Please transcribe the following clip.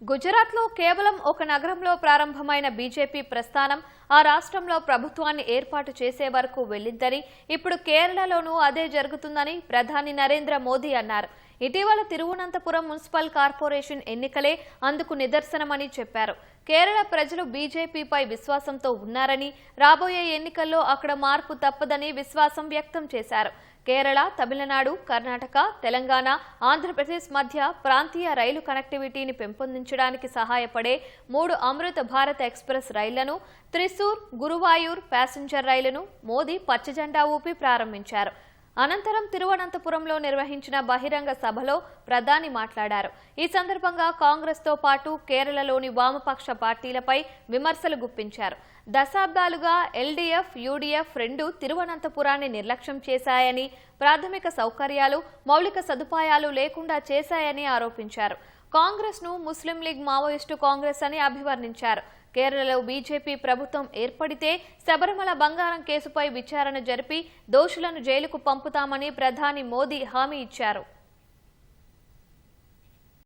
గుజరాత్లో కేవలం ఒక నగరంలో ప్రారంభమైన బీజేపీ ప్రస్థానం ఆ రాష్ట్రంలో ప్రభుత్వాన్ని ఏర్పాటు చేసే వరకు వెళ్లిందని, ఇప్పుడు కేరళలోనూ అదే జరుగుతుందని ప్రధాని నరేంద్ర మోదీ అన్నారు. ఇటీవల తిరువనంతపురం మున్సిపల్ కార్పొరేషన్ ఎన్నికలే అందుకు నిదర్శనమని చెప్పారు. కేరళ ప్రజలు బీజేపీపై విశ్వాసంతో ఉన్నారని, రాబోయే ఎన్నికల్లో అక్కడ మార్పు తప్పదని విశ్వాసం వ్యక్తం చేశారు. కేరళ, తమిళనాడు, కర్ణాటక, తెలంగాణ, ఆంధ్రప్రదేశ్ మధ్య ప్రాంతీయ రైలు కనెక్టివిటీని పెంపొందించడానికి సహాయపడే 3 అమృత భారత్ ఎక్స్ప్రెస్ రైళ్లను, త్రిశూర్, గురువాయూర్ ప్యాసింజర్ రైలును మోదీ పచ్చజెండా ఊపి ప్రారంభించారు. అనంతరం తిరువనంతపురంలో నిర్వహించిన బహిరంగ సభలో ప్రధాని మాట్లాడారు. ఈ సందర్భంగా కాంగ్రెస్తో పాటు కేరళలోని వామపక్ష పార్టీలపై విమర్శలు గుప్పించారు. దశాబ్దాలుగా ఎల్డీఎఫ్, యూడీఎఫ్ రెండూ తిరువనంతపురాన్ని నిర్లక్ష్యం చేశాయని, ప్రాథమిక సౌకర్యాలు, మౌలిక సదుపాయాలు లేకుండా చేశాయని ఆరోపించారు. కాంగ్రెస్ ను ముస్లిం లీగ్ మావోయిస్టు కాంగ్రెస్ అని అభివర్ణించారు. కేరళలో బీజేపీ ప్రభుత్వం ఏర్పడితే శబరిమల బంగారం కేసుపై విచారణ జరిపి దోషులను జైలుకు పంపుతామని ప్రధాని మోదీ హామీ ఇచ్చారు.